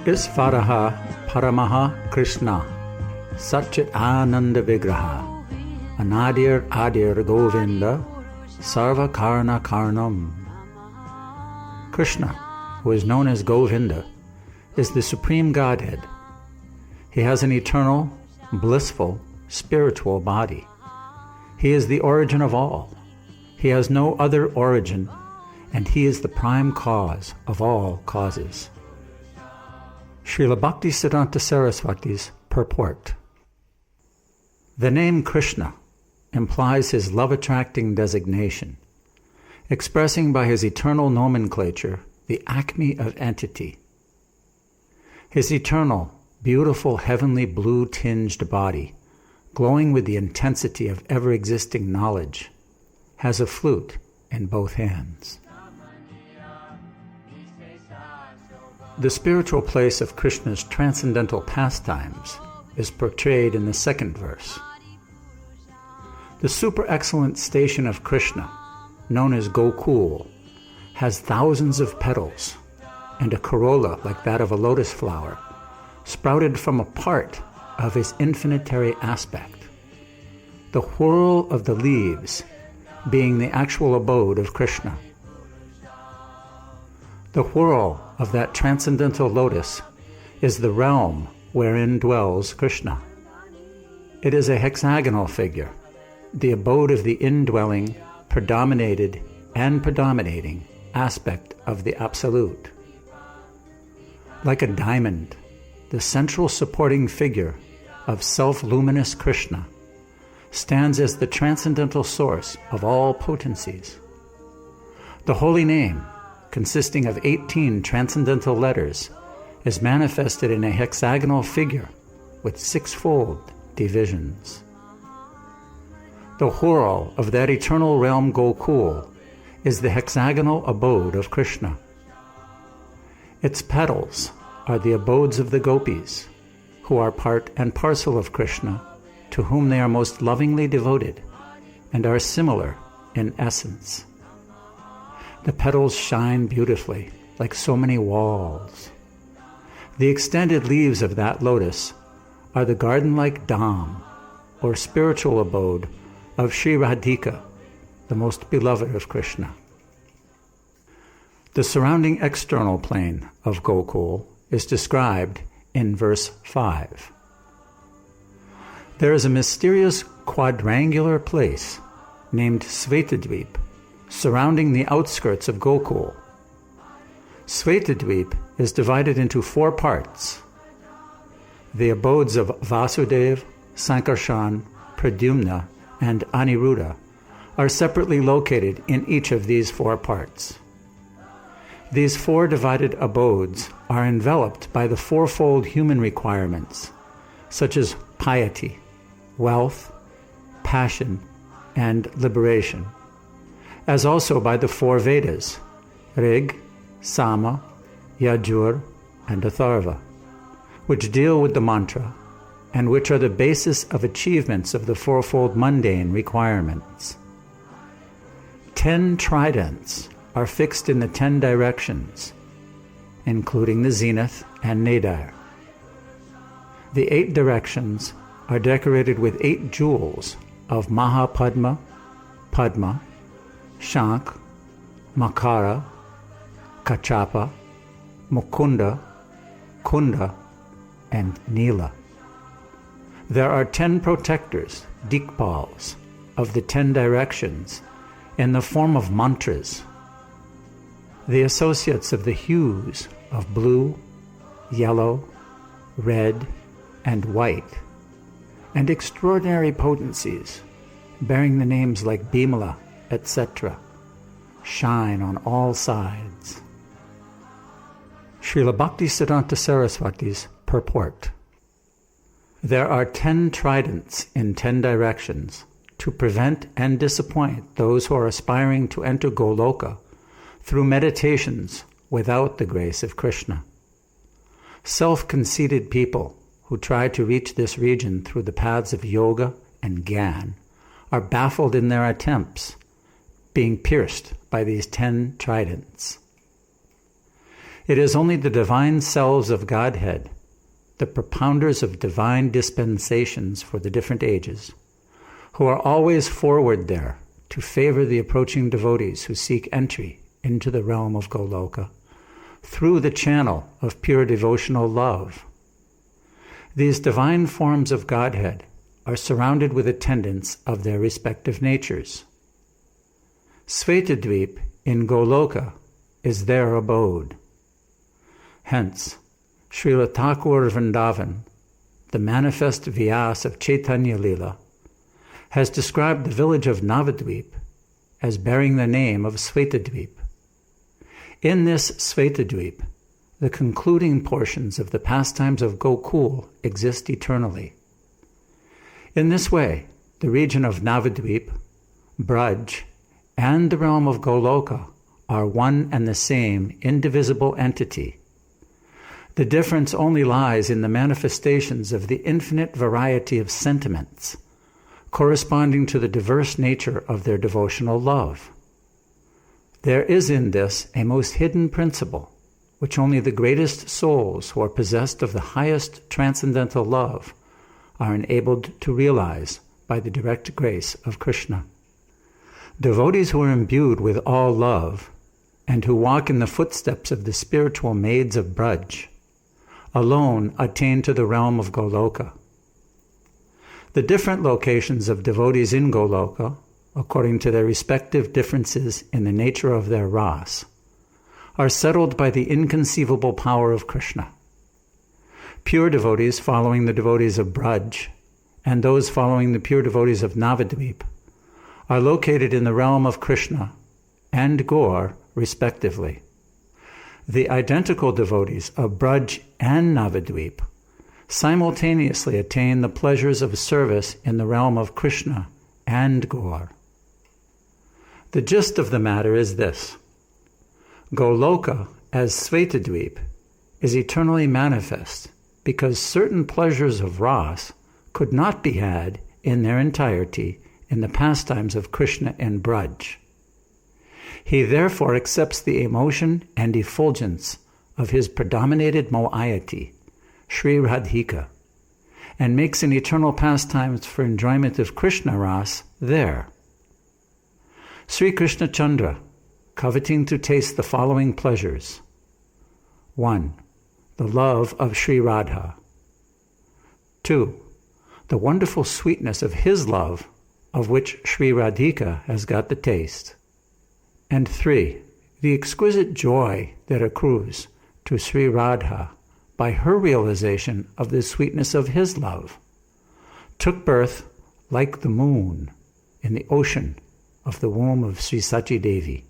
Isvaraha Paramaha Krishna Satchit Ananda Vigraha Anadir Adir Govinda Sarva Karna Karnam. Krishna, who is known as Govinda, is the Supreme Godhead. He has an eternal, blissful, spiritual body. He is the origin of all. He has no other origin, and he is the prime cause of all causes. Srila Bhaktisiddhanta Saraswati's purport. The name Krishna implies his love-attracting designation, expressing by his eternal nomenclature the acme of entity. His eternal, beautiful, heavenly blue-tinged body, glowing with the intensity of ever-existing knowledge, has a flute in both hands. The spiritual place of Krishna's transcendental pastimes is portrayed in the second verse. The super-excellent station of Krishna, known as Gokul, has thousands of petals and a corolla like that of a lotus flower, sprouted from a part of his infinitary aspect. The whirl of the leaves being the actual abode of Krishna. The whirl of that transcendental lotus is the realm wherein dwells Krishna. It is a hexagonal figure, the abode of the indwelling, predominated, and predominating aspect of the Absolute. Like a diamond, the central supporting figure of self-luminous Krishna stands as the transcendental source of all potencies. The holy name, consisting of 18 transcendental letters, is manifested in a hexagonal figure with sixfold divisions. The whirl of that eternal realm Gokul is the hexagonal abode of Krishna. Its petals are the abodes of the gopis, who are part and parcel of Krishna, to whom they are most lovingly devoted, and are similar in essence. The petals shine beautifully, like so many walls. The extended leaves of that lotus are the garden-like dham, or spiritual abode, of Sri Radhika, the most beloved of Krishna. The surrounding external plane of Gokul is described in verse 5. There is a mysterious quadrangular place named Svetadvip, surrounding the outskirts of Gokul. Svetadvip is divided into 4 parts. The abodes of Vasudev, Sankarshan, Pradyumna, and Aniruddha are separately located in each of these 4 parts. These 4 divided abodes are enveloped by the fourfold human requirements, such as piety, wealth, passion, and liberation, as also by the 4 Vedas, Rig, Sama, Yajur, and Atharva, which deal with the mantra, and which are the basis of achievements of the fourfold mundane requirements. 10 tridents are fixed in the 10 directions, including the zenith and nadir. The 8 directions are decorated with 8 jewels of Mahapadma, Padma, Shankh, Makara, Kachapa, Mukunda, Kunda, and Nila. There are 10 protectors, Dikpals, of the 10 directions in the form of mantras. The associates of the hues of blue, yellow, red, and white, and extraordinary potencies, bearing the names like Bimala, etc., shine on all sides. Srila Bhaktisiddhanta Saraswati's purport. There are 10 tridents in 10 directions to prevent and disappoint those who are aspiring to enter Goloka through meditations without the grace of Krishna. Self-conceited people who try to reach this region through the paths of yoga and gyan are baffled in their attempts, being pierced by these 10 tridents. It is only the divine selves of Godhead, the propounders of divine dispensations for the different ages, who are always forward there to favor the approaching devotees who seek entry into the realm of Goloka through the channel of pure devotional love. These divine forms of Godhead are surrounded with attendants of their respective natures. Svetadvip in Goloka is their abode. Hence, Srila Thakur Vrindavan, the manifest Vyas of Chaitanya Lila, has described the village of Navadvip as bearing the name of Svetadvip. In this Svetadvip, the concluding portions of the pastimes of Gokul exist eternally. In this way, the region of Navadvip, Braj, and the realm of Goloka are one and the same indivisible entity. The difference only lies in the manifestations of the infinite variety of sentiments, corresponding to the diverse nature of their devotional love. There is in this a most hidden principle, which only the greatest souls who are possessed of the highest transcendental love are enabled to realize by the direct grace of Krishna. Devotees who are imbued with all love and who walk in the footsteps of the spiritual maids of Braj alone attain to the realm of Goloka. The different locations of devotees in Goloka, according to their respective differences in the nature of their ras, are settled by the inconceivable power of Krishna. Pure devotees following the devotees of Braj, and those following the pure devotees of Navadvip, are located in the realm of Krishna and Gaur, respectively. The identical devotees of Braj and Navadvip simultaneously attain the pleasures of service in the realm of Krishna and Gaur. The gist of the matter is this: Goloka, as Svetadvip, is eternally manifest because certain pleasures of ras could not be had in their entirety in the pastimes of Krishna and Braj. He therefore accepts the emotion and effulgence of his predominated moiety, Sri Radhika, and makes an eternal pastimes for enjoyment of Krishna ras there. Sri Krishna Chandra, coveting to taste the following pleasures: 1. The love of Sri Radha. 2. The wonderful sweetness of his love, of which Sri Radhika has got the taste. And 3. The exquisite joy that accrues to Sri Radha by her realization of the sweetness of his love, took birth like the moon in the ocean of the womb of Sri Sachi Devi.